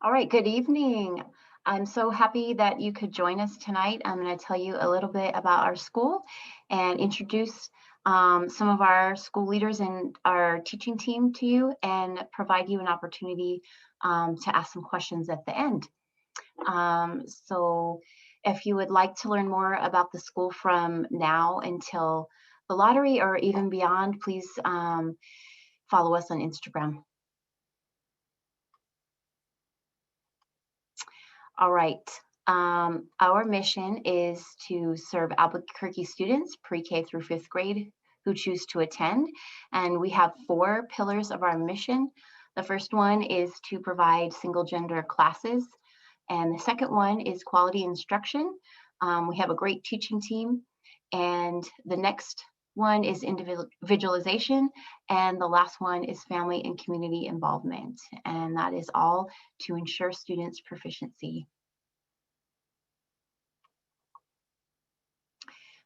All right, good evening. I'm so happy that you could join us tonight. I'm going to tell you a little bit about our school and introduce some of our school leaders and our teaching team to you and provide you an opportunity to ask some questions at the end. So if you would like to learn more about the school from now until the lottery or even beyond, please follow us on Instagram. All right. Our mission is to serve Albuquerque students, pre-K through fifth grade, who choose to attend. And we have four pillars of our mission. The first one is to provide single gender classes. And the second one is quality instruction. We have a great teaching team. And the next one is individualization. And the last one is family and community involvement. And that is all to ensure students' proficiency.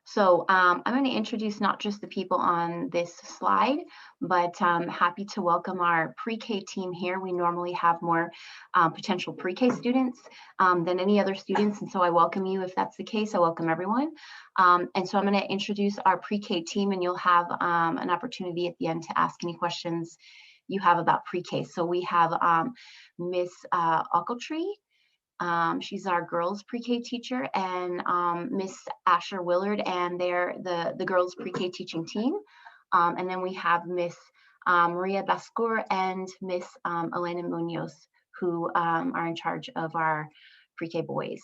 So I'm going to introduce not just the people on this slide, but I'm happy to welcome our pre-K team here. We normally have more potential pre-K students than any other students, and so I welcome you if that's the case. I welcome everyone. And so I'm going to introduce our pre-K team, and you'll have an opportunity at the end to ask any questions you have about pre-K. So we have Miss Ochiltree. She's our girls pre-K teacher, and Miss Asher Willard, and they're the girls pre-K teaching team. And then we have Miss Maria Bascour and Miss Elena Munoz, who are in charge of our pre-K boys.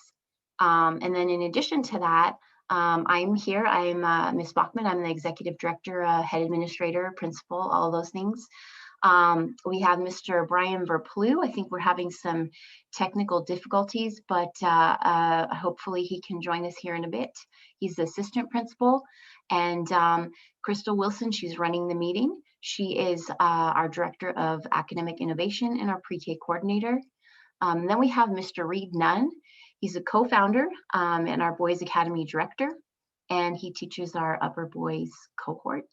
And then in addition to that, I'm here. I'm Miss Bachman. I'm the executive director, head administrator, principal, all of those things. We have Mr. Brian Verplew. I think we're having some technical difficulties, but hopefully he can join us here in a bit. He's the assistant principal. And Crystal Wilson, she's running the meeting. She is our director of academic innovation and our pre-K coordinator. Then we have Mr. Reed Nunn. He's a co-founder and our Boys Academy director, and he teaches our upper boys cohort.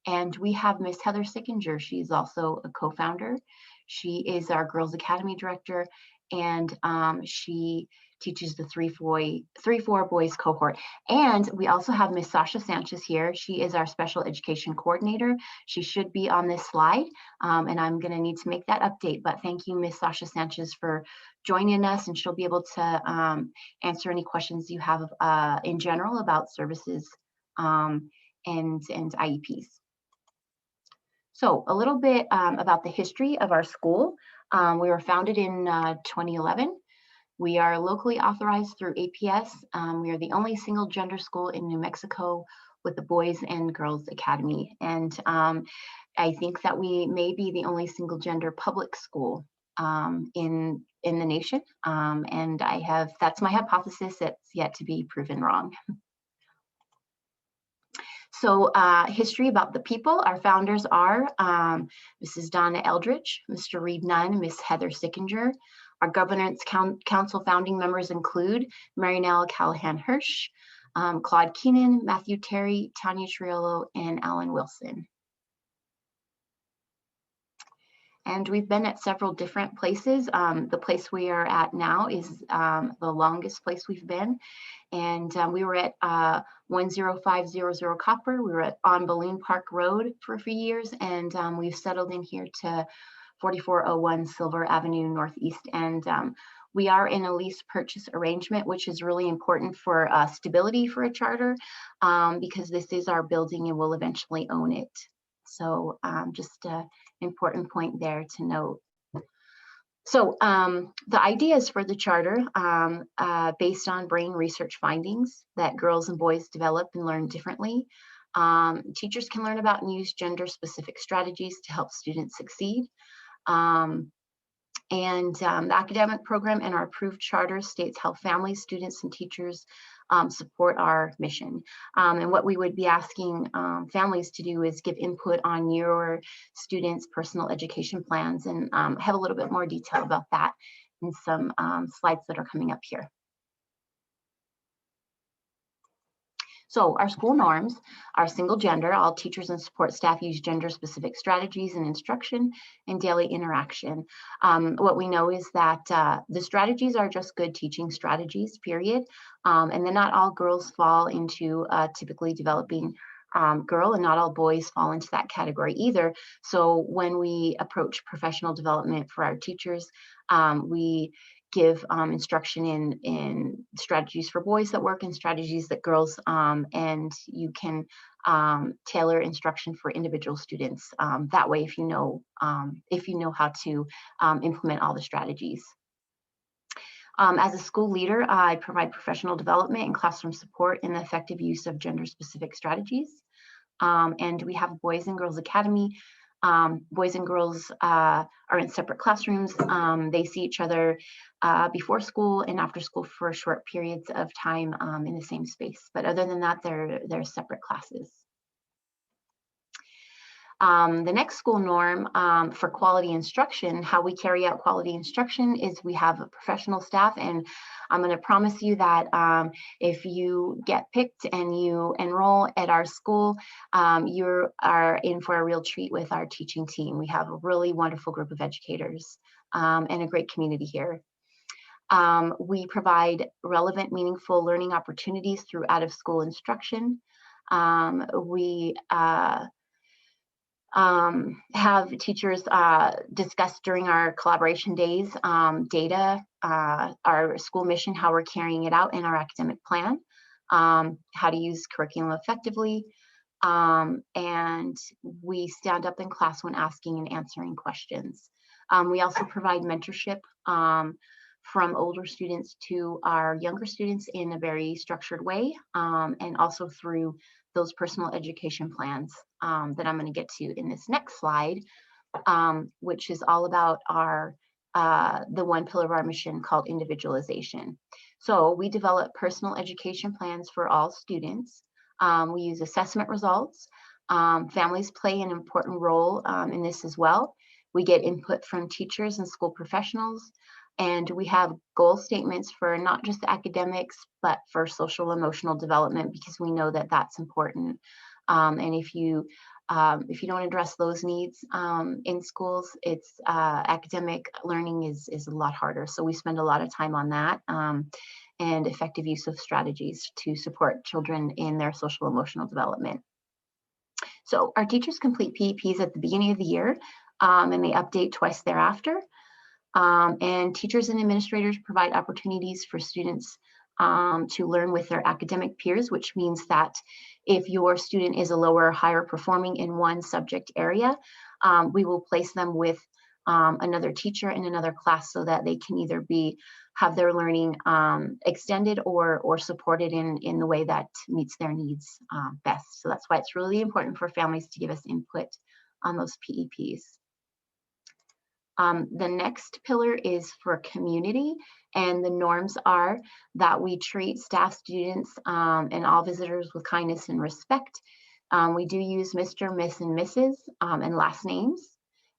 And we have Miss Heather Sickinger. She's also a co-founder. She is our Girls Academy director, and she teaches the 3-4 boys cohort. And we also have Miss Sasha Sanchez here. She is our special education coordinator. She should be on this slide, and I'm going to need to make that update. But thank you, Miss Sasha Sanchez, for joining us, and she'll be able to answer any questions you have in general about services and IEPs. So a little bit about the history of our school. We were founded in 2011. We are locally authorized through APS. We are the only single gender school in New Mexico with a Boys and Girls Academy. And I think that we may be the only single gender public school in the nation. And that's my hypothesis. That's yet to be proven wrong. So history about the people. Our founders are Mrs. Donna Eldridge, Mr. Reed Nunn, Miss Heather Sickinger. Our governance council founding members include Marynell Callahan Hirsch, Claude Keenan, Matthew Terry, Tanya Triolo, and Alan Wilson. And we've been at several different places. The place we are at now is the longest place we've been. And we were at 10500 Copper. We were on Balloon Park Road for a few years, and we've settled in here to 4401 Silver Avenue Northeast. And we are in a lease purchase arrangement, which is really important for stability for a charter, because this is our building and we'll eventually own it. So just an important point there to note. So the ideas for the charter, based on brain research findings that girls and boys develop and learn differently. Teachers can learn about and use gender-specific strategies to help students succeed. The academic program and our approved charter states how families, students, and teachers support our mission. And what we would be asking families to do is give input on your students' personal education plans, and have a little bit more detail about that in some slides that are coming up here. So our school norms are single gender. All teachers and support staff use gender-specific strategies in instruction and daily interaction. What we know is that the strategies are just good teaching strategies, period. And then not all girls fall into typically developing girl, and not all boys fall into that category either. So when we approach professional development for our teachers, we give instruction in strategies for boys that work and strategies that girls, and you can tailor instruction for individual students that way if you know how to implement all the strategies. As a school leader, I provide professional development and classroom support in the effective use of gender-specific strategies. And we have Boys and Girls Academy. Boys and girls are in separate classrooms. They see each other before school and after school for short periods of time in the same space. But other than that, they're separate classes. The next school norm for quality instruction, how we carry out quality instruction is we have a professional staff, and I'm going to promise you that if you get picked and you enroll at our school, you are in for a real treat with our teaching team. We have a really wonderful group of educators and a great community here. We provide relevant, meaningful learning opportunities through out-of-school instruction. We have teachers discuss during our collaboration days data, our school mission, how we're carrying it out in our academic plan, how to use curriculum effectively, and we stand up in class when asking and answering questions. We also provide mentorship from older students to our younger students in a very structured way, and also through those personal education plans that I'm going to get to in this next slide, which is all about our the one pillar of our mission called individualization. So we develop personal education plans for all students. We use assessment results. Families play an important role in this as well. We get input from teachers and school professionals. And we have goal statements for not just academics, but for social emotional development, because we know that that's important. And if you don't address those needs in schools, it's academic learning is a lot harder. So we spend a lot of time on that and effective use of strategies to support children in their social emotional development. So our teachers complete PEPs at the beginning of the year, and they update twice thereafter. And teachers and administrators provide opportunities for students to learn with their academic peers, which means that if your student is a lower or higher performing in one subject area, we will place them with another teacher in another class so that they can either have their learning extended or supported in the way that meets their needs best. So that's why it's really important for families to give us input on those PEPs. The next pillar is for community, and the norms are that we treat staff, students, and all visitors with kindness and respect. We do use Mr., Miss, and Mrs. And last names.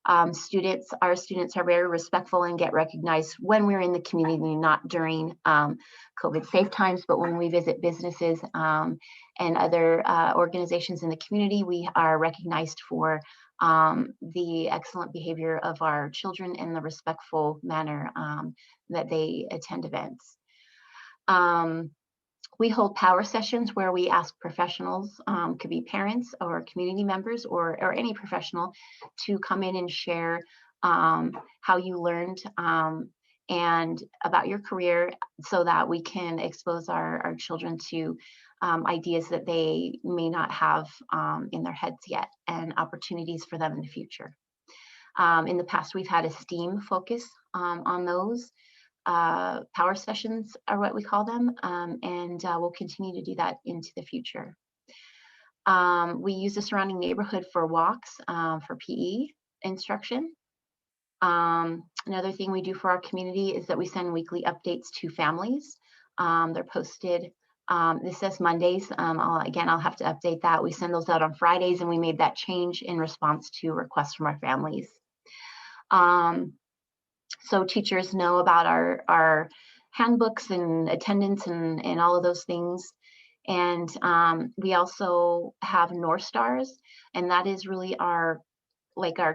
Our students are very respectful and get recognized when we're in the community, not during COVID safe times, but when we visit businesses and other organizations in the community, we are recognized for the excellent behavior of our children and the respectful manner that they attend events. We hold power sessions where we ask professionals, could be parents or community members or any professional, to come in and share how you learned and about your career, so that we can expose our children to ideas that they may not have in their heads yet, and opportunities for them in the future. In the past, we've had a STEAM focus on those. Power sessions are what we call them, and we'll continue to do that into the future. We use the surrounding neighborhood for walks for PE instruction. Another thing we do for our community is that we send weekly updates to families. They're posted. This says Mondays. I'll have to update that. We send those out on Fridays, and we made that change in response to requests from our families. So teachers know about our handbooks and attendance and all of those things. And we also have North Stars, and that is really our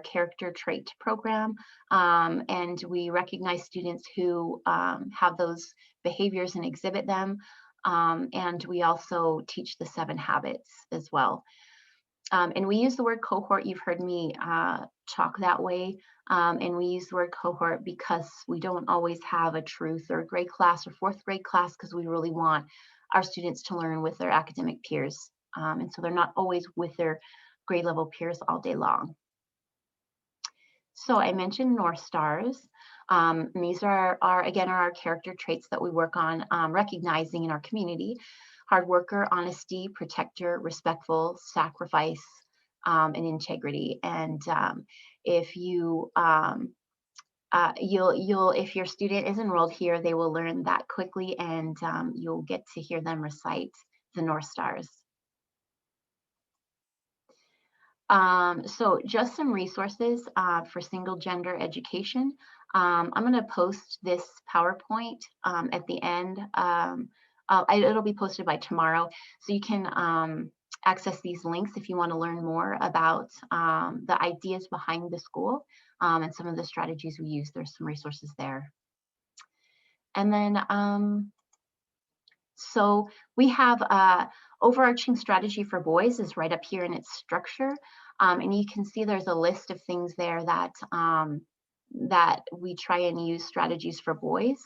character trait program. And we recognize students who have those behaviors and exhibit them. And we also teach the 7 habits as well. And we use the word cohort. You've heard me talk that way. And we use the word cohort because we don't always have a true 3rd grade class or 4th grade class, because we really want our students to learn with their academic peers. And so they're not always with their grade level peers all day long. So I mentioned North Stars. These are our character traits that we work on recognizing in our community: hard worker, honesty, protector, respectful, sacrifice, and integrity. And if you if your student is enrolled here, they will learn that quickly, and you'll get to hear them recite the North Stars. So just some resources for single gender education. I'm going to post this PowerPoint at the end. It'll be posted by tomorrow, so you can access these links if you want to learn more about the ideas behind the school and some of the strategies we use. There's some resources there. And then so we have overarching strategy for boys is right up here in its structure. And you can see there's a list of things there that that we try and use strategies for boys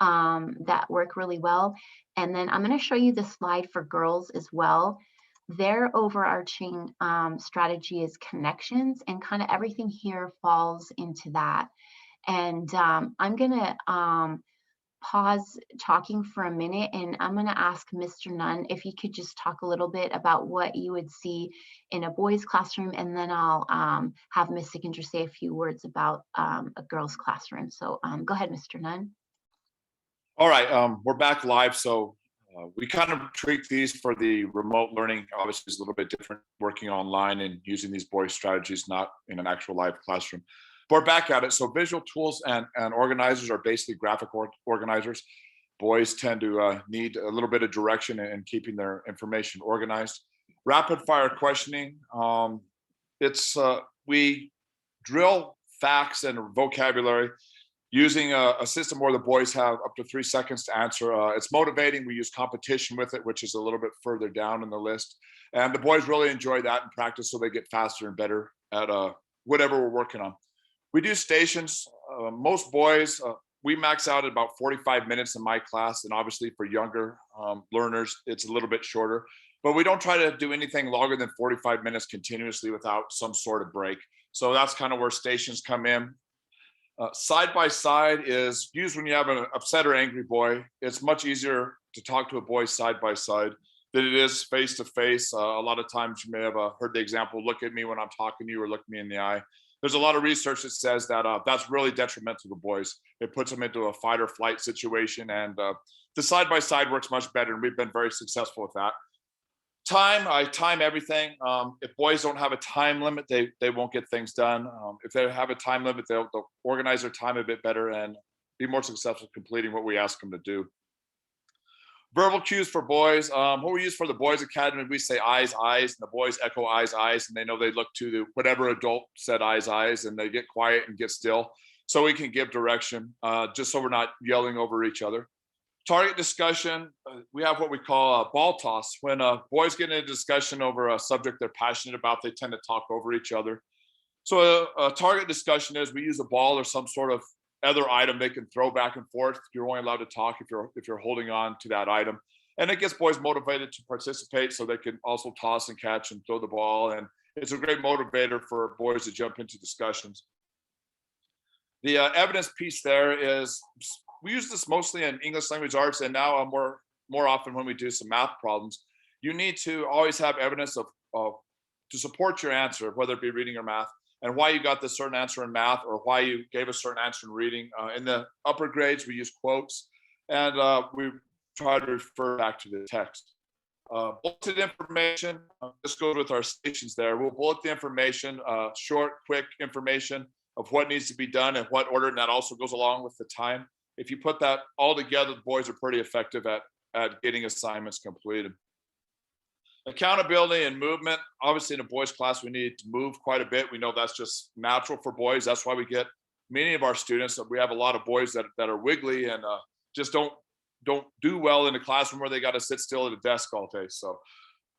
that work really well. And then I'm going to show you the slide for girls as well. Their overarching strategy is connections, and kind of everything here falls into that. And I'm going to pause talking for a minute, and I'm going to ask Mr. Nunn if you could just talk a little bit about what you would see in a boys' classroom, and then I'll have Ms. Sickinger say a few words about a girls' classroom. So go ahead, Mr. Nunn. All right, we're back live. So we kind of treat these for the remote learning. Obviously, it's a little bit different working online and using these boys' strategies, not in an actual live classroom. But we're back at it. So visual tools and organizers are basically graphic organizers. Boys tend to need a little bit of direction in keeping their information organized. Rapid fire questioning. We drill facts and vocabulary using a system where the boys have up to 3 seconds to answer. It's motivating. We use competition with it, which is a little bit further down in the list. And the boys really enjoy that in practice, so they get faster and better at whatever we're working on. We do stations. Most boys, we max out at about 45 minutes in my class. And obviously for younger learners, it's a little bit shorter. But we don't try to do anything longer than 45 minutes continuously without some sort of break. So that's kind of where stations come in. Side by side is used when you have an upset or angry boy. It's much easier to talk to a boy side by side than it is face to face. A lot of times you may have heard the example, look at me when I'm talking to you, or look me in the eye. There's a lot of research that says that that's really detrimental to boys. It puts them into a fight or flight situation, and the side by side works much better, and we've been very successful with that. Time, I time everything. If boys don't have a time limit, they won't get things done. If they have a time limit, they'll organize their time a bit better and be more successful completing what we ask them to do. Verbal cues for boys. What we use for the Boys Academy, we say eyes, eyes, and the boys echo eyes, eyes, and they know they look to whatever adult said eyes, eyes, and they get quiet and get still, so we can give direction, just so we're not yelling over each other. Target discussion, we have what we call a ball toss. When boys get in a discussion over a subject they're passionate about, they tend to talk over each other. So a target discussion is we use a ball or some sort of other item they can throw back and forth. You're only allowed to talk if you're holding on to that item. And it gets boys motivated to participate, so they can also toss and catch and throw the ball. And it's a great motivator for boys to jump into discussions. The evidence piece there is, we use this mostly in English language arts, and now more often when we do some math problems. You need to always have evidence to support your answer, whether it be reading or math, and why you got this certain answer in math, or why you gave a certain answer in reading. In the upper grades, we use quotes, and we try to refer back to the text. Bulleted information, this goes with our stations there. We'll bullet the information, short, quick information of what needs to be done and what order, and that also goes along with the time. If you put that all together, the boys are pretty effective at getting assignments completed. Accountability and movement. Obviously, in a boys' class, we need to move quite a bit. We know that's just natural for boys. That's why we get many of our students. We have a lot of boys that are wiggly and just don't do well in the classroom where they got to sit still at a desk all day. So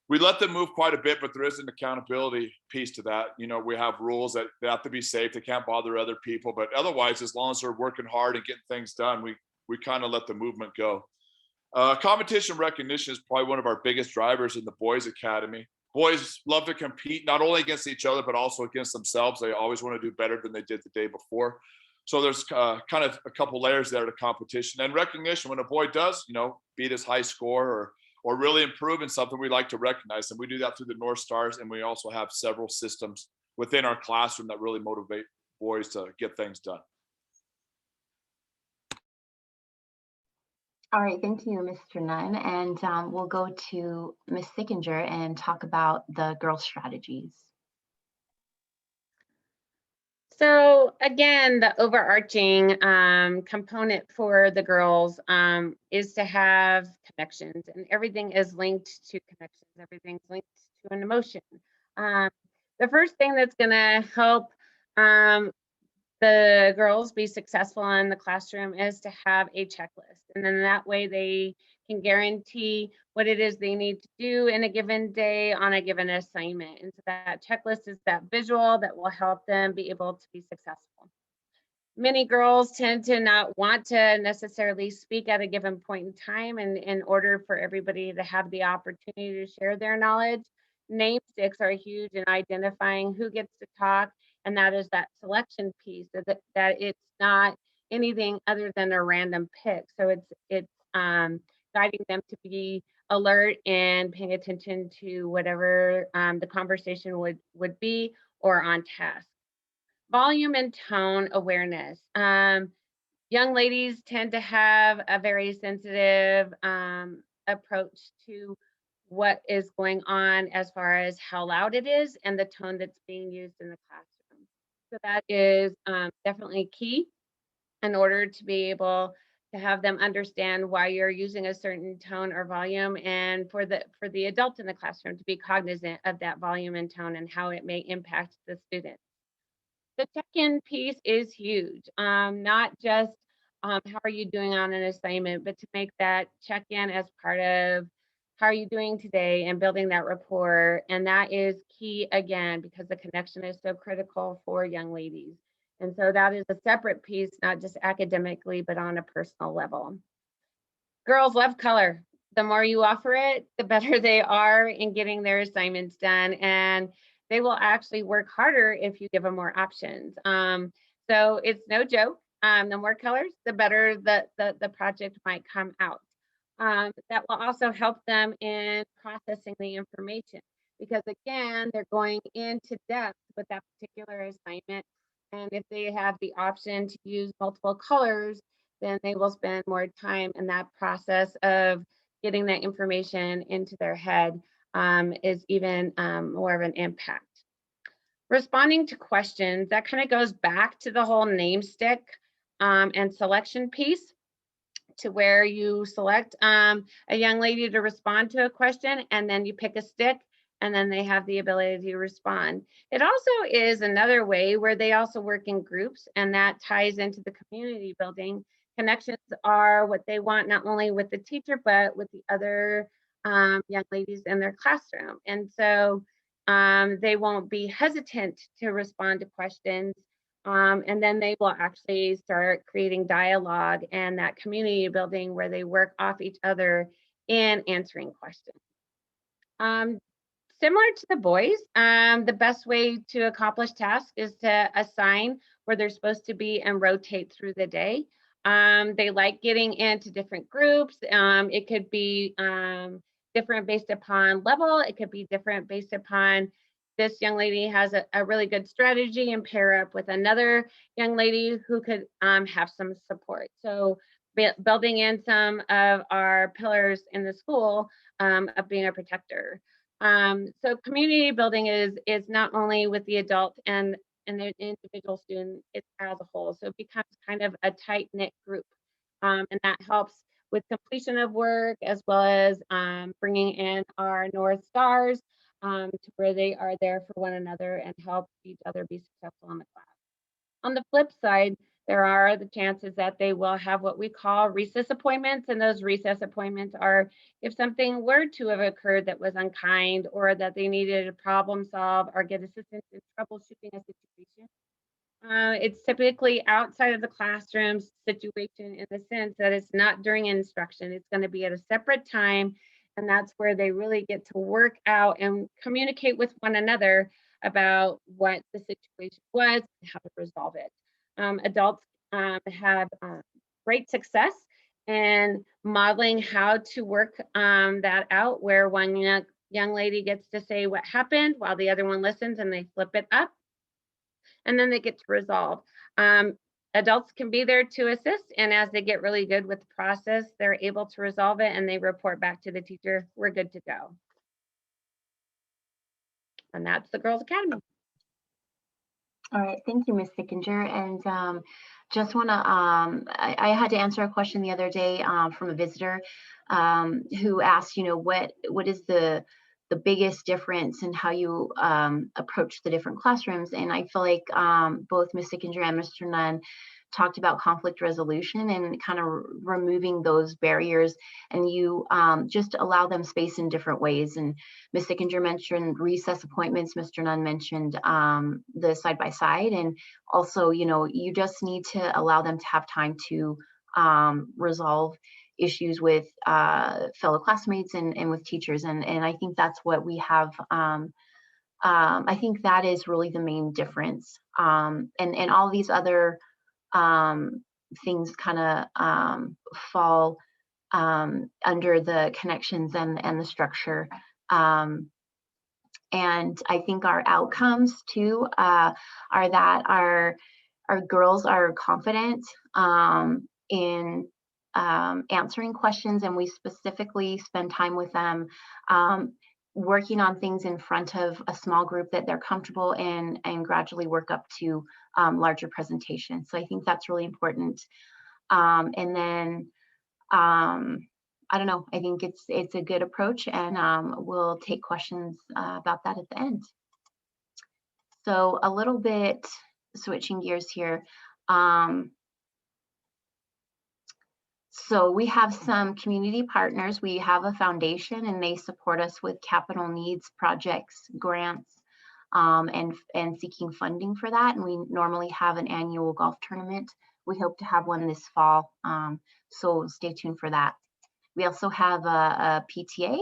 we let them move quite a bit, but there is an accountability piece to that. You know, we have rules that they have to be safe. They can't bother other people, but otherwise, as long as they're working hard and getting things done, we kind of let the movement go. Competition recognition is probably one of our biggest drivers in the boys academy. Boys love to compete not only against each other but also against themselves. They always want to do better than they did the day before. So there's kind of a couple layers there to competition and recognition. When a boy does, you know, beat his high score or really improve in something, we like to recognize them. We do that through the North Stars, and we also have several systems within our classroom that really motivate boys to get things done. All right, thank you, Mr. Nunn. And we'll go to Ms. Sickinger and talk about the girls' strategies. So again, the overarching component for the girls is to have connections, and everything is linked to connections. Everything's linked to an emotion. The first thing that's going to help the girls be successful in the classroom is to have a checklist. And then that way they can guarantee what it is they need to do in a given day on a given assignment. And so that checklist is that visual that will help them be able to be successful. Many girls tend to not want to necessarily speak at a given point in time, and in order for everybody to have the opportunity to share their knowledge, name sticks are huge in identifying who gets to talk, and that is that selection piece, that it's not anything other than a random pick. So it's guiding them to be alert and paying attention to whatever the conversation would be, or on task. Volume and tone awareness. Young ladies tend to have a very sensitive approach to what is going on as far as how loud it is and the tone that's being used in the classroom. So that is definitely key in order to be able to have them understand why you're using a certain tone or volume, and for the adult in the classroom to be cognizant of that volume and tone and how it may impact the student. The check-in piece is huge. Not just how are you doing on an assignment, but to make that check-in as part of how are you doing today and building that rapport. And that is key again, because the connection is so critical for young ladies. And so that is a separate piece, not just academically, but on a personal level. Girls love color. The more you offer it, the better they are in getting their assignments done. And they will actually work harder if you give them more options. So it's no joke. The more colors, the better the project might come out. That will also help them in processing the information, because again, they're going into depth with that particular assignment. And if they have the option to use multiple colors, then they will spend more time in that process of getting that information into their head, is even more of an impact. Responding to questions, that kind of goes back to the whole name stick and selection piece, to where you select a young lady to respond to a question, and then you pick a stick, and then they have the ability to respond. It also is another way where they also work in groups, and that ties into the community building. Connections are what they want, not only with the teacher, but with the other young ladies in their classroom. And so they won't be hesitant to respond to questions. And then they will actually start creating dialogue and that community building where they work off each other in answering questions. Similar to the boys, the best way to accomplish tasks is to assign where they're supposed to be and rotate through the day. They like getting into different groups. It could be different based upon level. It could be different based upon this young lady has a really good strategy and pair up with another young lady who could have some support. So building in some of our pillars in the school of being a protector. So community building is not only with the adult and the individual student, it's as a whole. So it becomes kind of a tight knit group. And that helps with completion of work, as well as bringing in our North Stars to where they are there for one another and help each other be successful in the class. On the flip side, there are the chances that they will have what we call recess appointments, and those recess appointments are if something were to have occurred that was unkind, or that they needed to problem solve or get assistance in troubleshooting a situation. It's typically outside of the classroom situation in the sense that it's not during instruction. It's going to be at a separate time, and that's where they really get to work out and communicate with one another about what the situation was and how to resolve it. Adults have great success in modeling how to work that out, where one young lady gets to say what happened while the other one listens and they flip it up, and then they get to resolve. Adults can be there to assist, and as they get really good with the process, they're able to resolve it and they report back to the teacher, we're good to go. And that's the Girls Academy. All right, thank you, Ms. Sickinger. And just want to, I had to answer a question the other day from a visitor who asked, what is the biggest difference in how you approach the different classrooms? And I feel like both Ms. Sickinger and Mr. Nunn talked about conflict resolution and kind of removing those barriers, and you just allow them space in different ways. And Ms. Sickinger mentioned recess appointments, Mr. Nunn mentioned the side-by-side, and also, you just need to allow them to have time to resolve issues with fellow classmates and with teachers. And I think that's what we have. I think that is really the main difference. And all these other things kind of fall under the connections and the structure. And I think our outcomes too are that our girls are confident in answering questions, and we specifically spend time with them working on things in front of a small group that they're comfortable in, and gradually work up to larger presentations. So I think that's really important. And then I don't know, I think it's a good approach, and we'll take questions about that at the end. So a little bit switching gears here. So we have some community partners. We have a foundation, and they support us with capital needs projects, grants, and seeking funding for that. And we normally have an annual golf tournament. We hope to have one this fall, so stay tuned for that. We also have a PTA,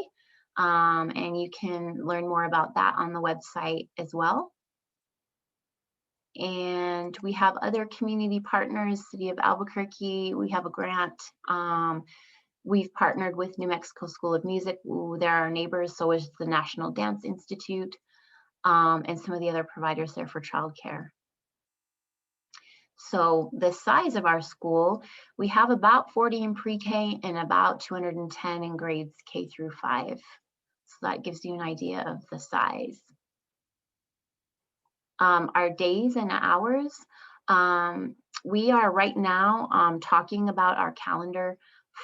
and you can learn more about that on the website as well. And we have other community partners, City of Albuquerque. We have a grant. We've partnered with New Mexico School of Music. They're our neighbors, so is the National Dance Institute, and some of the other providers there for childcare. So the size of our school, we have about 40 in pre-K and about 210 in grades K through 5. So that gives you an idea of the size. Our days and hours, we are right now talking about our calendar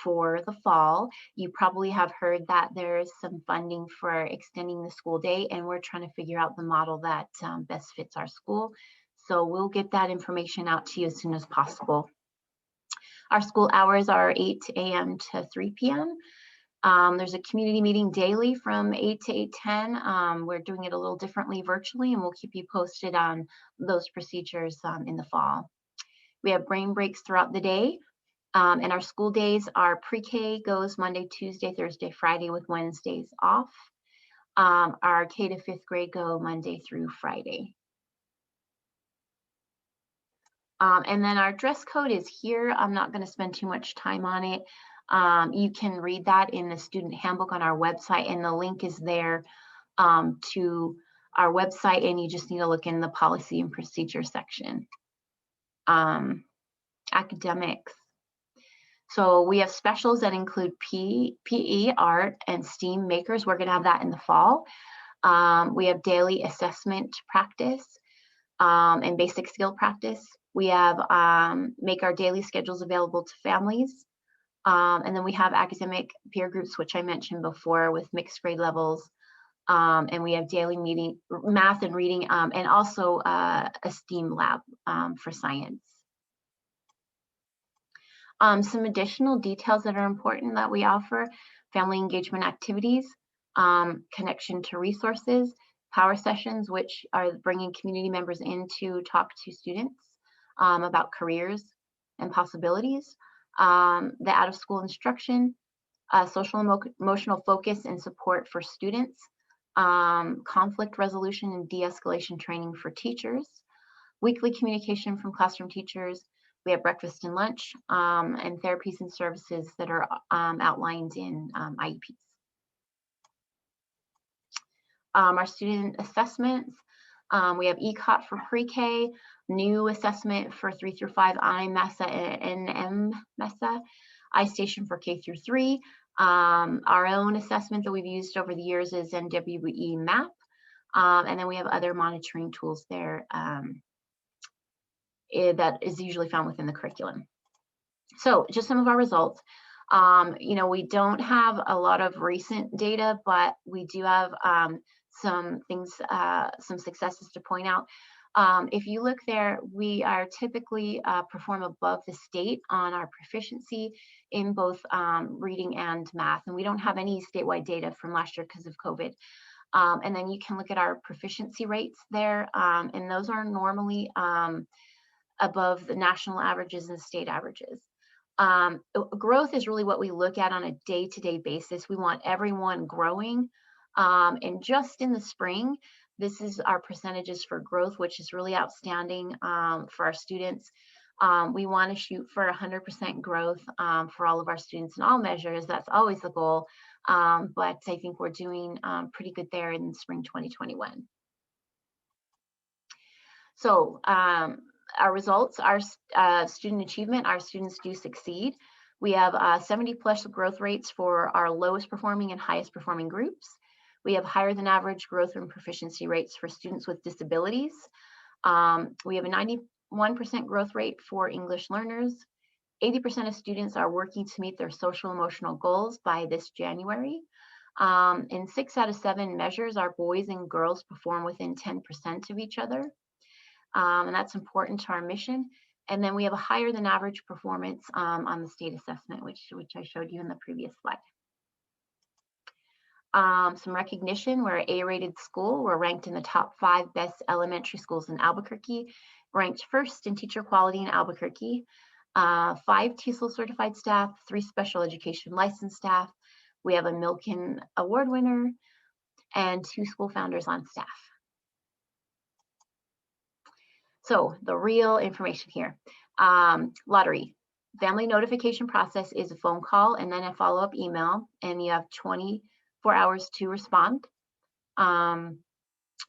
for the fall. You probably have heard that there's some funding for extending the school day, and we're trying to figure out the model that best fits our school. So we'll get that information out to you as soon as possible. Our school hours are 8 a.m. to 3 p.m. There's a community meeting daily from 8 to 8:10. We're doing it a little differently virtually, and we'll keep you posted on those procedures in the fall. We have brain breaks throughout the day, and our school days are pre-K goes Monday, Tuesday, Thursday, Friday, with Wednesdays off. Our K to 5th grade go Monday through Friday. And then our dress code is here. I'm not going to spend too much time on it. You can read that in the student handbook on our website, and the link is there to our website, and you just need to look in the policy and procedure section. Academics. So we have specials that include PE, art, and STEAM makers. We're going to have that in the fall. We have daily assessment practice and basic skill practice. We have make our daily schedules available to families. And then we have academic peer groups, which I mentioned before, with mixed grade levels. And we have daily meeting, math and reading, and also a STEAM lab for science. Some additional details that are important that we offer: family engagement activities, connection to resources, power sessions, which are bringing community members in to talk to students about careers and possibilities, the out of school instruction, social emotional focus and support for students, conflict resolution and de-escalation training for teachers, weekly communication from classroom teachers. We have breakfast and lunch, and therapies and services that are outlined in IEPs. Our student assessments, we have ECOT for pre-K, new assessment for 3 through 5, IMESA and NMESA, iStation for K through 3. Our own assessment that we've used over the years is NWE MAP, and then we have other monitoring tools there that is usually found within the curriculum. So just some of our results. You know, we don't have a lot of recent data, but we do have some things, some successes to point out. If you look there, we are typically perform above the state on our proficiency in both reading and math, and we don't have any statewide data from last year because of COVID. And then you can look at our proficiency rates there, and those are normally above the national averages and state averages. Growth is really what we look at on a day-to-day basis. We want everyone growing. And just in the spring, this is our percentages for growth, which is really outstanding for our students. We want to shoot for 100% growth for all of our students in all measures. That's always the goal. But I think we're doing pretty good there in spring 2021. So our results, our student achievement, our students do succeed. We have 70+ growth rates for our lowest performing and highest performing groups. We have higher than average growth and proficiency rates for students with disabilities. We have a 91% growth rate for English learners. 80% of students are working to meet their social emotional goals by this January. In 6 out of 7 measures, our boys and girls perform within 10% of each other. And that's important to our mission. And then we have a higher than average performance on the state assessment, which I showed you in the previous slide. Some recognition: we're an A-rated school. We're ranked in the top 5 best elementary schools in Albuquerque, ranked first in teacher quality in Albuquerque, 5 TESOL certified staff, 3 special education licensed staff. We have a Milken Award winner and 2 school founders on staff. So the real information here. Lottery. Family notification process is a phone call and then a follow-up email, and you have 24 hours to respond.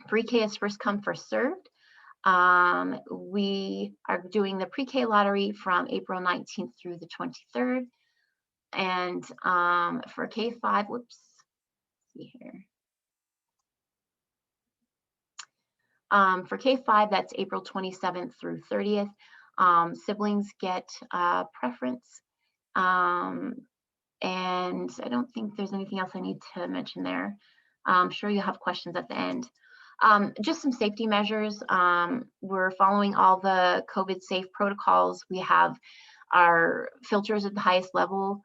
Pre-K is first come, first served. We are doing the pre-K lottery from April 19th through the 23rd. And for K-5, whoops, see here. For K-5, that's April 27th through 30th. Siblings get preference. And I don't think there's anything else I need to mention there. I'm sure you'll have questions at the end. Just some safety measures. We're following all the COVID safe protocols. We have our filters at the highest level.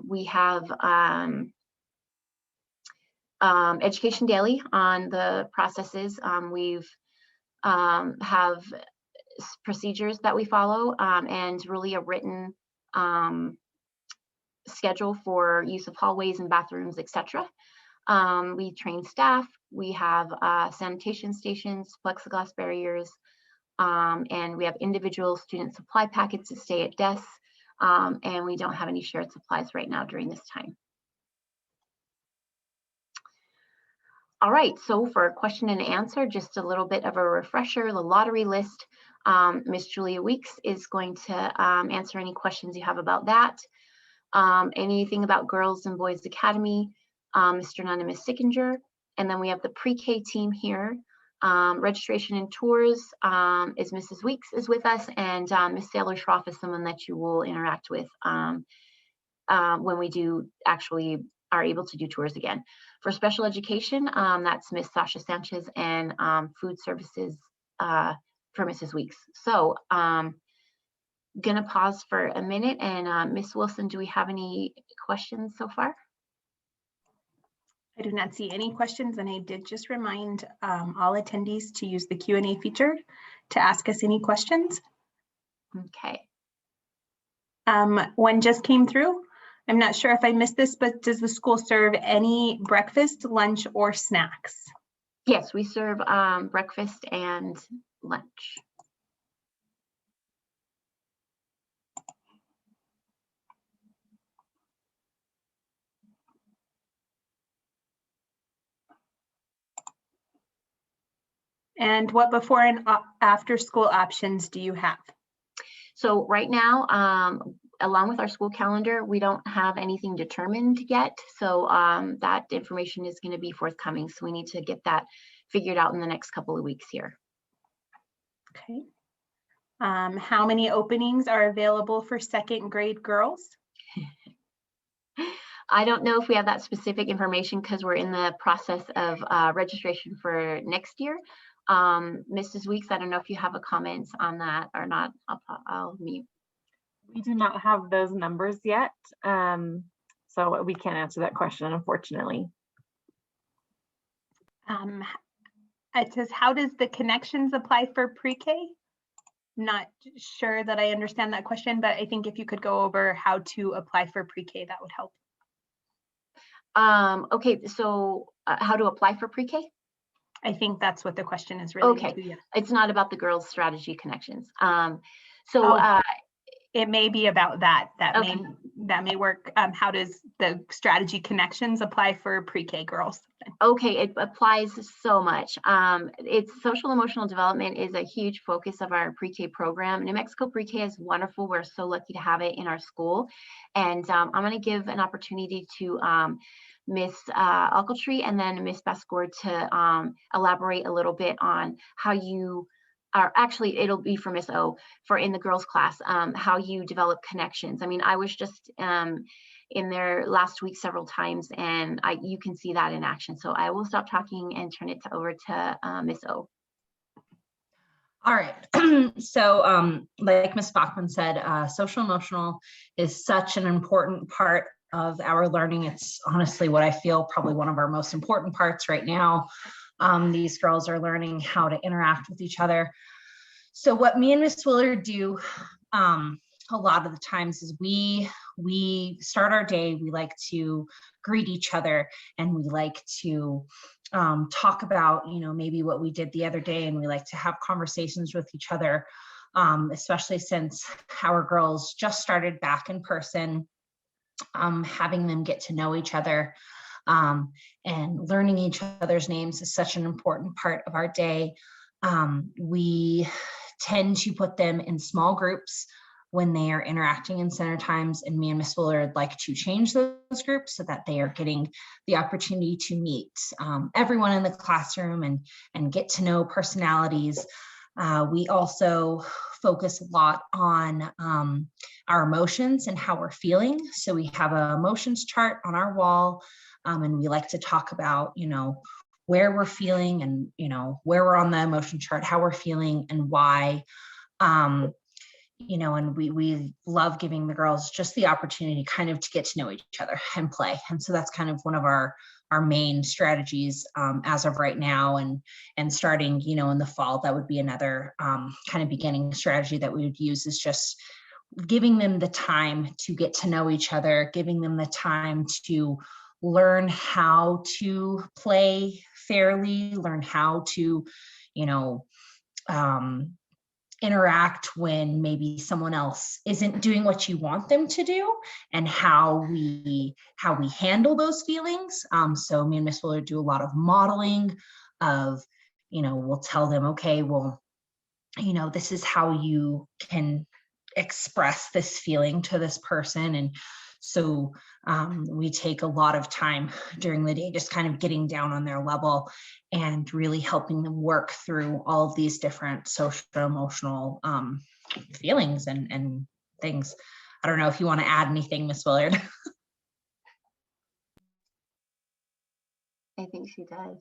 We have education daily on the processes. We've have procedures that we follow, and really a written schedule for use of hallways and bathrooms, etc. We train staff. We have sanitation stations, plexiglass barriers, and we have individual student supply packets to stay at desks, and we don't have any shared supplies right now during this time. All right, so for question and answer, just a little bit of a refresher, the lottery list. Miss Julia Weeks is going to answer any questions you have about that. Anything about Girls and Boys Academy, Mr. Nunn and Miss Sickinger. And then we have the pre-K team here. Registration and tours is Mrs. Weeks is with us, and Miss Saylor Schroff is someone that you will interact with when we do actually are able to do tours again. For special education, that's Miss Sasha Sanchez, and food services for Mrs. Weeks. So gonna pause for a minute, and Miss Wilson, do we have any questions so far? I do not see any questions, and I did just remind all attendees to use the Q&A feature to ask us any questions. Okay. One just came through. I'm not sure if I missed this, but does the school serve any breakfast, lunch, or snacks? Yes, we serve breakfast and lunch. And what before and after school options do you have? So right now, along with our school calendar, we don't have anything determined yet. So that information is going to be forthcoming. So we need to get that figured out in the next couple of weeks here. Okay. How many openings are available for second grade girls? I don't know if we have that specific information because we're in the process of registration for next year. Mrs. Weeks, I don't know if you have a comment on that or not. I'll mute. We do not have those numbers yet, so we can't answer that question, unfortunately. It says, how does the connections apply for pre-K? Not sure that I understand that question, but I think if you could go over how to apply for pre-K, that would help. Okay, so how to apply for pre-K? I think that's what the question is related Okay. to. Yeah. It's not about the girls' strategy connections. So it may be about that. Okay. That may work. How does the strategy connections apply for pre-K girls? Okay, it applies so much. It's social emotional development is a huge focus of our pre-K program. New Mexico pre-K is wonderful. We're so lucky to have it in our school. And I'm going to give an opportunity to Miss Alcaltree and then Miss Bascour to elaborate a little bit on how you are, actually it'll be for Miss O, for in the girls class, how you develop connections. I mean, I was just in there last week several times, and you can see that in action. So I will stop talking and turn it over to Miss O. All right. So like Ms. Bachman said, social emotional is such an important part of our learning. It's honestly what I feel probably one of our most important parts right now. These girls are learning how to interact with each other. So what me and Miss Willard do a lot of the times is we start our day, we like to greet each other, and we like to talk about, maybe what we did the other day, and we like to have conversations with each other, especially since our girls just started back in person, having them get to know each other, and learning each other's names is such an important part of our day. We tend to put them in small groups when they are interacting in center times, and me and Miss Willard like to change those groups so that they are getting the opportunity to meet everyone in the classroom and get to know personalities. We also focus a lot on our emotions and how we're feeling. So we have an emotions chart on our wall, and we like to talk about, where we're feeling and, where we're on the emotion chart, how we're feeling and why. And we love giving the girls just the opportunity kind of to get to know each other and play. And so that's kind of one of our main strategies as of right now, and starting, in the fall, that would be another kind of beginning strategy that we would use, is just giving them the time to get to know each other, giving them the time to learn how to play fairly, learn how to, interact when maybe someone else isn't doing what you want them to do, and how we handle those feelings. So me and Miss Willard do a lot of modeling of, we'll tell them, okay, well, this is how you can express this feeling to this person. And so we take a lot of time during the day just kind of getting down on their level and really helping them work through all of these different social emotional feelings and things. I don't know if you want to add anything, Miss Willard. I think she does.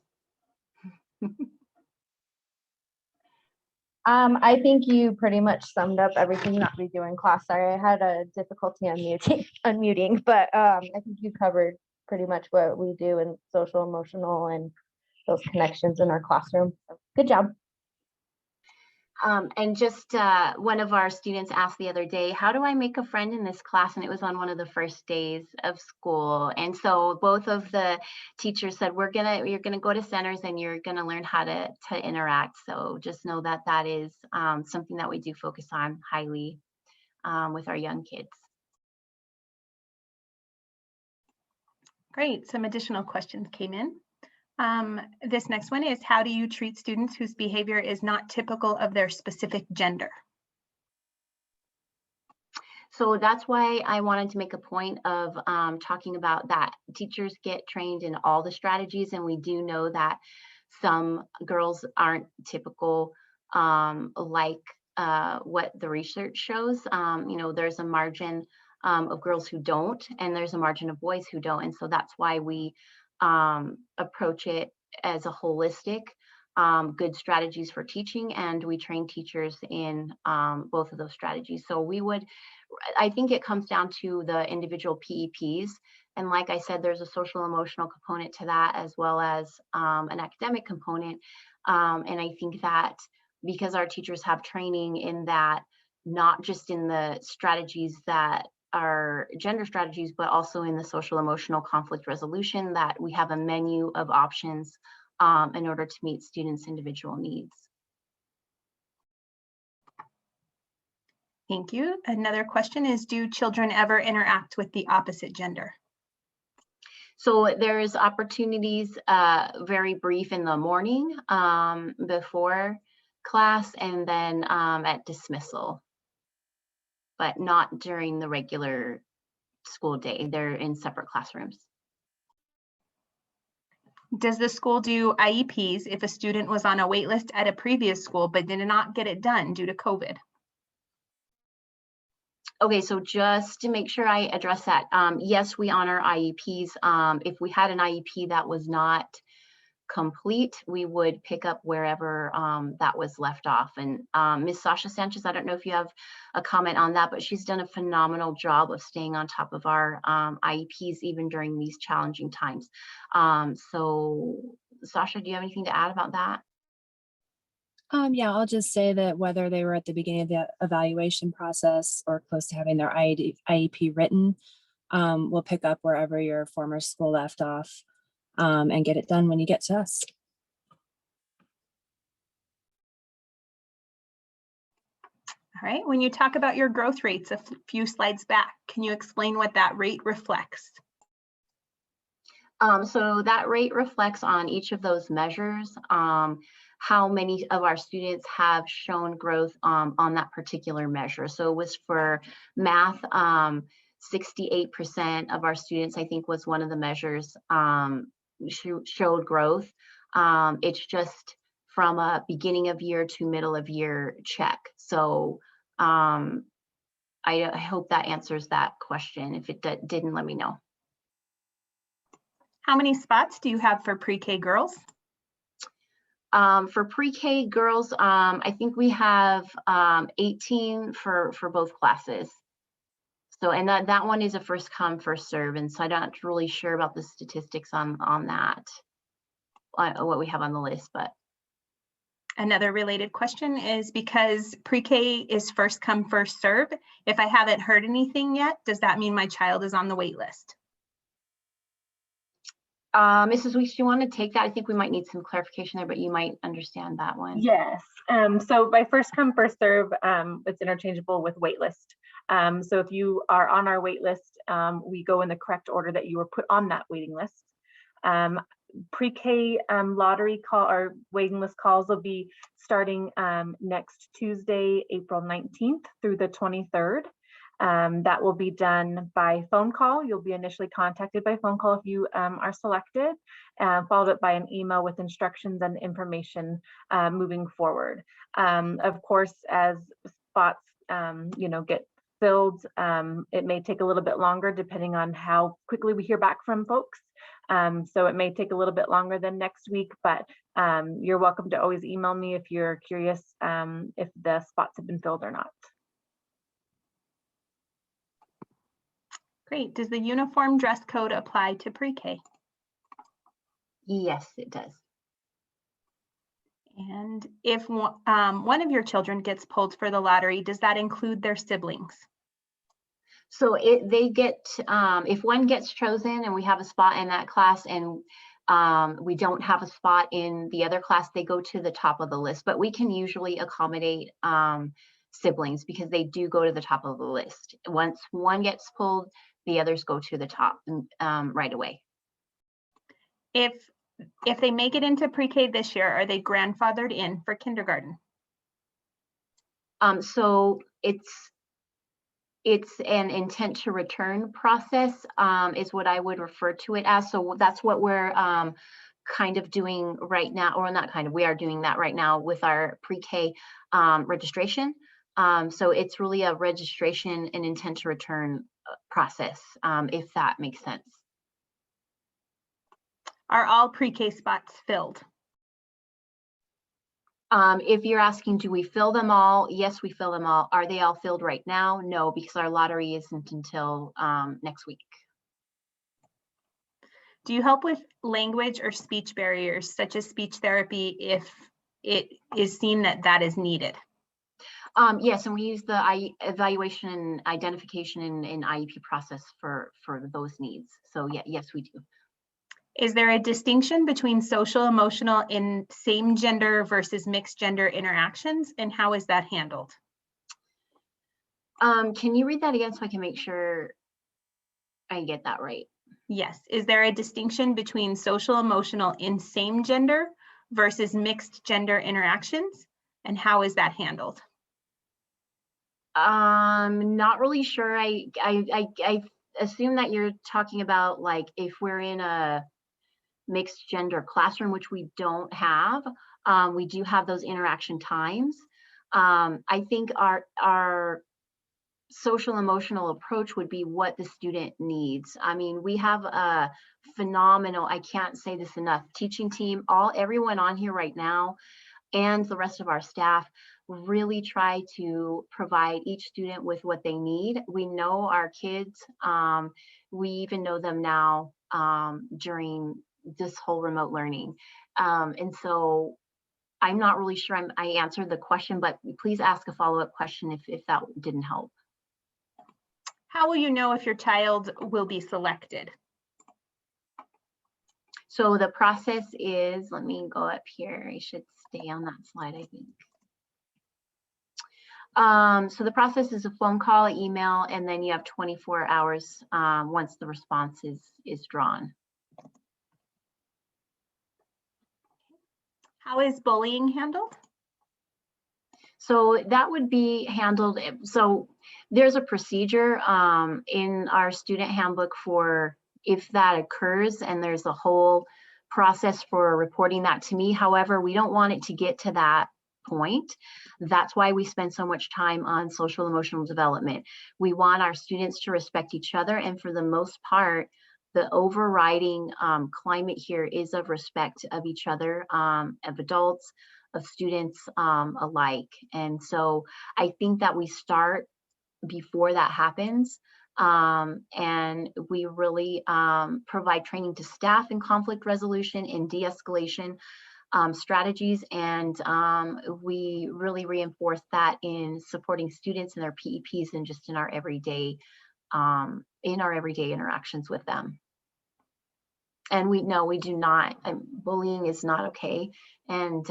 I think you pretty much summed up everything that we do in class. Sorry, I had a difficulty unmuting, but I think you covered pretty much what we do in social, emotional, and those connections in our classroom. So, good job. And just one of our students asked the other day, how do I make a friend in this class? And it was on one of the first days of school. And so both of the teachers said, you're gonna go to centers and you're gonna learn how to interact. So just know that that is something that we do focus on highly with our young kids. Great, some additional questions came in. This next one is, how do you treat students whose behavior is not typical of their specific gender? So that's why I wanted to make a point of talking about that. Teachers get trained in all the strategies, and we do know that some girls aren't typical like what the research shows. You know, there's a margin of girls who don't, and there's a margin of boys who don't. And so that's why we approach it as a holistic, good strategies for teaching, and we train teachers in both of those strategies. So I think it comes down to the individual PEPs. And like I said, there's a social emotional component to that, as well as an academic component. And I think that because our teachers have training in that, not just in the strategies that are gender strategies, but also in the social emotional conflict resolution, that we have a menu of options in order to meet students' individual needs. Thank you. Another question is, do children ever interact with the opposite gender? So there's opportunities very brief in the morning before class, and then at dismissal, but not during the regular school day. They're in separate classrooms. Does the school do IEPs if a student was on a wait list at a previous school but did not get it done due to COVID? Okay, so just to make sure I address that, yes, we honor IEPs. If we had an IEP that was not complete, we would pick up wherever that was left off. And Ms. Sasha Sanchez, I don't know if you have a comment on that, but she's done a phenomenal job of staying on top of our IEPs even during these challenging times. So Sasha, do you have anything to add about that? Yeah, I'll just say that whether they were at the beginning of the evaluation process or close to having their IEP written, we'll pick up wherever your former school left off and get it done when you get to us. All right, when you talk about your growth rates a few slides back, can you explain what that rate reflects? So that rate reflects on each of those measures, how many of our students have shown growth on that particular measure. So it was for math, 68% of our students, I think, was one of the measures showed growth. It's just from a beginning of year to middle of year check. So I hope that answers that question. If it didn't, let me know. How many spots do you have for pre-K girls? For pre-K girls, I think we have 18 for both classes. So, and that one is a first come, first serve. And so I'm not really sure about the statistics on that, what we have on the list, but. Another related question is, because pre-K is first come, first serve, if I haven't heard anything yet, does that mean my child is on the wait list? Mrs. Weeks, do you want to take that? I think we might need some clarification there, but you might understand that one. Yes. So by first come, first serve, it's interchangeable with waitlist. So if you are on our wait list, we go in the correct order that you were put on that waiting list. Pre-K lottery call or waiting list calls will be starting next Tuesday, April 19th through the 23rd. That will be done by phone call. You'll be initially contacted by phone call if you are selected, followed up by an email with instructions and information moving forward. Of course, as spots get filled. It may take a little bit longer depending on how quickly we hear back from folks. So it may take a little bit longer than next week, but you're welcome to always email me if you're curious if the spots have been filled or not. Great. Does the uniform dress code apply to pre-K? Yes, it does. And if one of your children gets pulled for the lottery, does that include their siblings? So they get, if one gets chosen and we have a spot in that class and we don't have a spot in the other class, they go to the top of the list. But we can usually accommodate siblings because they do go to the top of the list. Once one gets pulled, the others go to the top right away. If they make it into pre-K this year, are they grandfathered in for kindergarten? So it's an intent to return process is what I would refer to it as. So that's what we're kind of doing right now, or not kind of, we are doing that right now with our pre-K registration. So it's really a registration and intent to return process, if that makes sense. Are all pre-K spots filled? If you're asking, do we fill them all? Yes, we fill them all. Are they all filled right now? No, because our lottery isn't until next week. Do you help with language or speech barriers, such as speech therapy, if it is seen that that is needed? Yes, and we use the evaluation and identification and IEP process for those needs. So yeah, yes, we do. Is there a distinction between social emotional in same gender versus mixed gender interactions, and how is that handled? Can you read that again so I can make sure I get that right? Yes. Is there a distinction between social emotional in same gender versus mixed gender interactions, and how is that handled? Not really sure. I assume that you're talking about like if we're in a mixed gender classroom, which we don't have. We do have those interaction times. I think our social emotional approach would be what the student needs. I mean, we have a phenomenal, I can't say this enough, teaching team, everyone on here right now, and the rest of our staff really try to provide each student with what they need. We know our kids, we even know them now during this whole remote learning. And so I'm not really sure I answered the question, but please ask a follow-up question if that didn't help. How will you know if your child will be selected? So the process is, let me go up here. I should stay on that slide, I think. So the process is a phone call, email, and then you have 24 hours once the response is drawn. How is bullying handled? So that would be handled. So there's a procedure in our student handbook for if that occurs, and there's a whole process for reporting that to me. However, we don't want it to get to that point. That's why we spend so much time on social emotional development. We want our students to respect each other, and for the most part, the overriding climate here is of respect of each other, of adults, of students alike. And so I think that we start before that happens. And we really provide training to staff in conflict resolution and de-escalation strategies. And we really reinforce that in supporting students in their PEPs and just in our everyday interactions with them. And we do not, bullying is not okay. And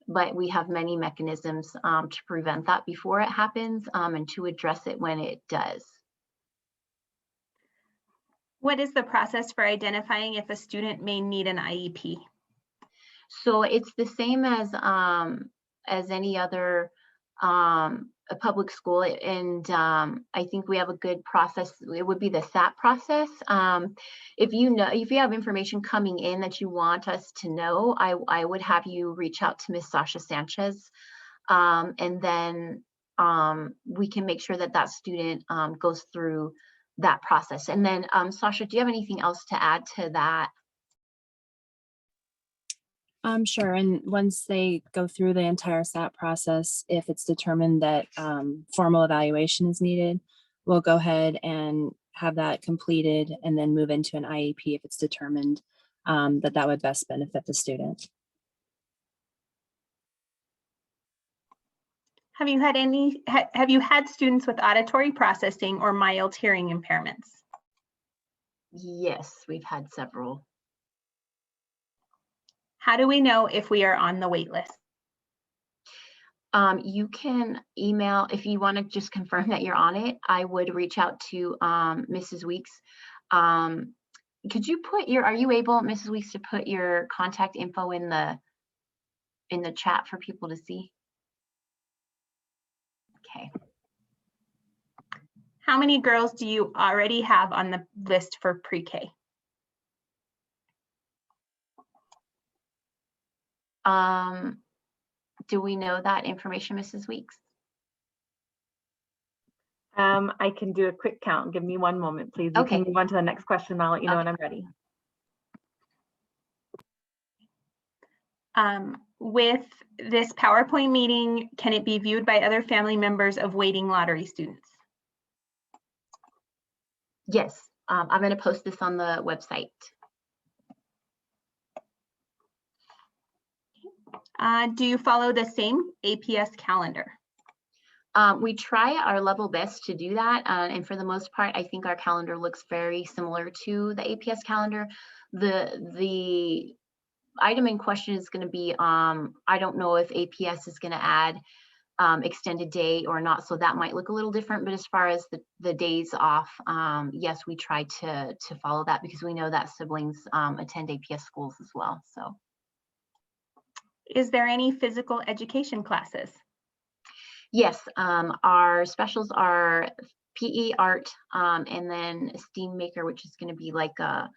but we have many mechanisms to prevent that before it happens and to address it when it does. What is the process for identifying if a student may need an IEP? So it's the same as any other a public school, and I think we have a good process. It would be the SAP process. If you have information coming in that you want us to know, I would have you reach out to Miss Sasha Sanchez, and then we can make sure that that student goes through that process. And then Sasha, do you have anything else to add to that? Sure. And once they go through the entire SAT process, if it's determined that formal evaluation is needed, we'll go ahead and have that completed and then move into an IEP if it's determined that that would best benefit the student. Have you had have you had students with auditory processing or mild hearing impairments? Yes, we've had several. How do we know if we are on the wait list? You can email, if you want to just confirm that you're on it, I would reach out to Mrs. Weeks. Could you put your, are you able, Mrs. Weeks, to put your contact info in the chat for people to see? Okay. How many girls do you already have on the list for pre-K? Do we know that information, Mrs. Weeks? I can do a quick count. Give me one moment, please. You Okay. can move on to the next question. I'll let you know Okay. when I'm ready. With this PowerPoint meeting, can it be viewed by other family members of waiting lottery students? Yes, I'm going to post this on the website. Do you follow the same APS calendar? We try our level best to do that. And for the most part, I think our calendar looks very similar to the APS calendar. The item in question is going to be, I don't know if APS is going to add extended day or not, so that might look a little different. But as far as the days off, yes, we try to follow that because we know that siblings attend APS schools as well. So, is there any physical education classes? yes, our specials are PE, art, and then STEAM maker, which is going to be like a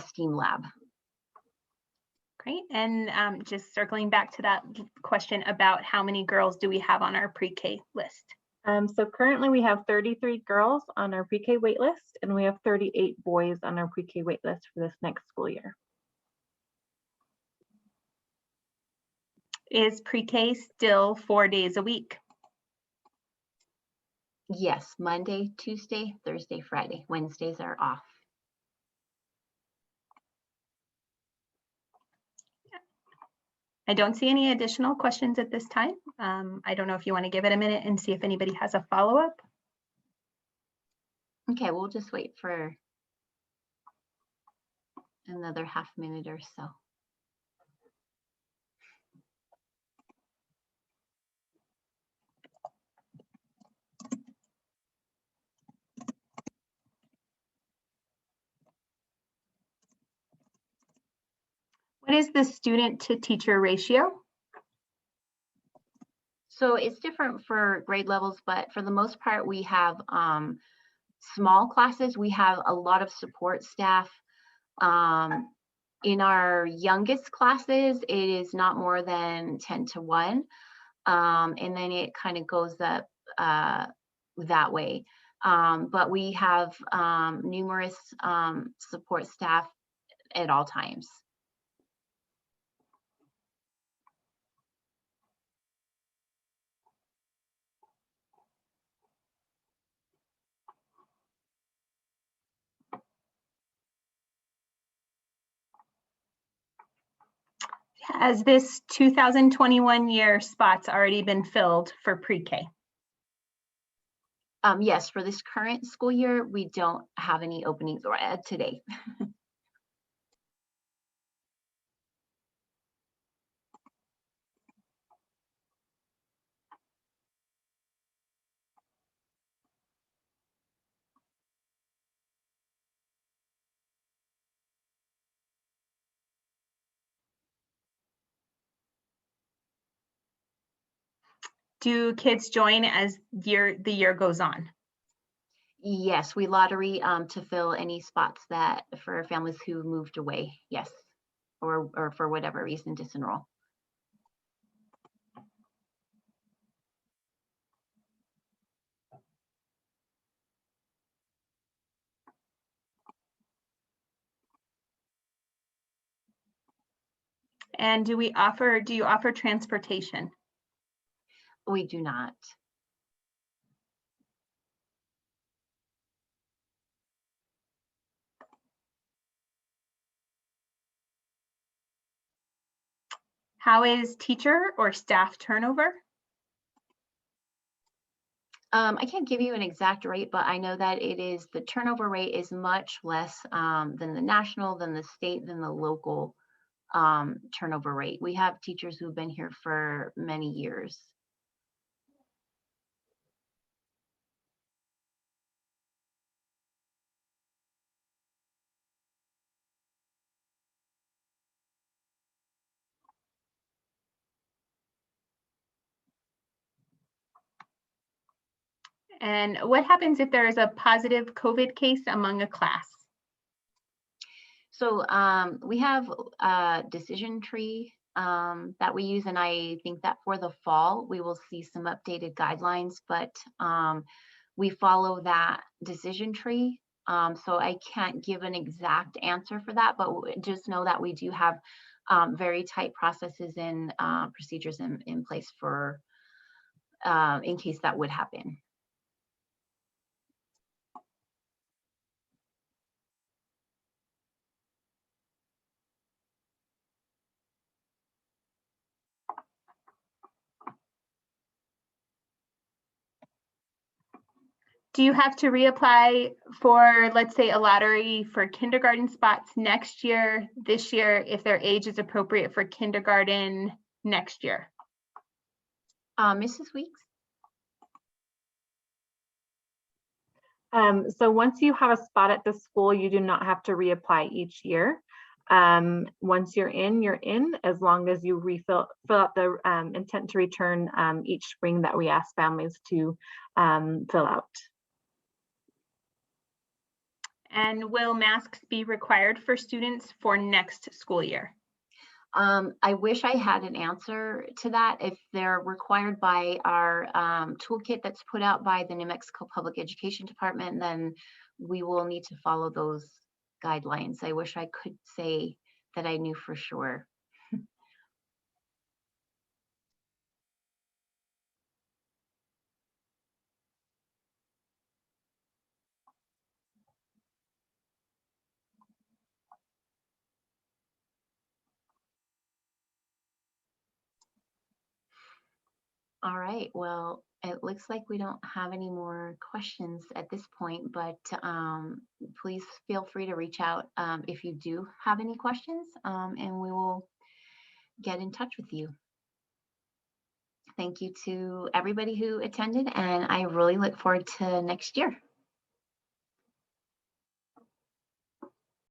STEAM lab. Great, and just circling back to that question about how many girls do we have on our pre-K list? So currently we have 33 girls on our pre-K wait list, and we have 38 boys on our pre-K wait list for this next school year. Is pre-K still 4 days a week? Yes, Monday, Tuesday, Thursday, Friday. Wednesdays are off. I don't see any additional questions at this time. I don't know if you want to give it a minute and see if anybody has a follow-up. Okay, we'll just wait for another half minute or so. What is the student to teacher ratio? So it's different for grade levels, but for the most part, we have small classes. We have a lot of support staff. In our youngest classes, it is not more than 10 to 1. And then it kind of goes up that way. But we have numerous support staff at all times. Has this 2021 year spots already been filled for pre-K? Yes, for this current school year, we don't have any openings or today. Do kids join as the year goes on? Yes, we lottery to fill any spots that for families who moved away. Yes, or for whatever reason disenroll. And do you offer transportation? We do not. How is teacher or staff turnover? I can't give you an exact rate, but I know that the turnover rate is much less than the national, than the state, than the local turnover rate. We have teachers who've been here for many years. And what happens if there is a positive COVID case among a class? So we have a decision tree that we use, and I think that for the fall, we will see some updated guidelines, but we follow that decision tree. So I can't give an exact answer for that, but just know that we do have very tight processes and procedures in place for in case that would happen. Do you have to reapply for, let's say, a lottery for kindergarten spots next year, this year, if their age is appropriate for kindergarten next year? Mrs. Weeks? So once you have a spot at the school, you do not have to reapply each year. Once you're in, as long as you fill out the intent to return each spring that we ask families to fill out. And will masks be required for students for next school year? I wish I had an answer to that. If they're required by our toolkit that's put out by the New Mexico Public Education Department, then we will need to follow those guidelines. I wish I could say that I knew for sure. All right, well, it looks like we don't have any more questions at this point, but please feel free to reach out if you do have any questions, and we will get in touch with you. Thank you to everybody who attended, and I really look forward to next year.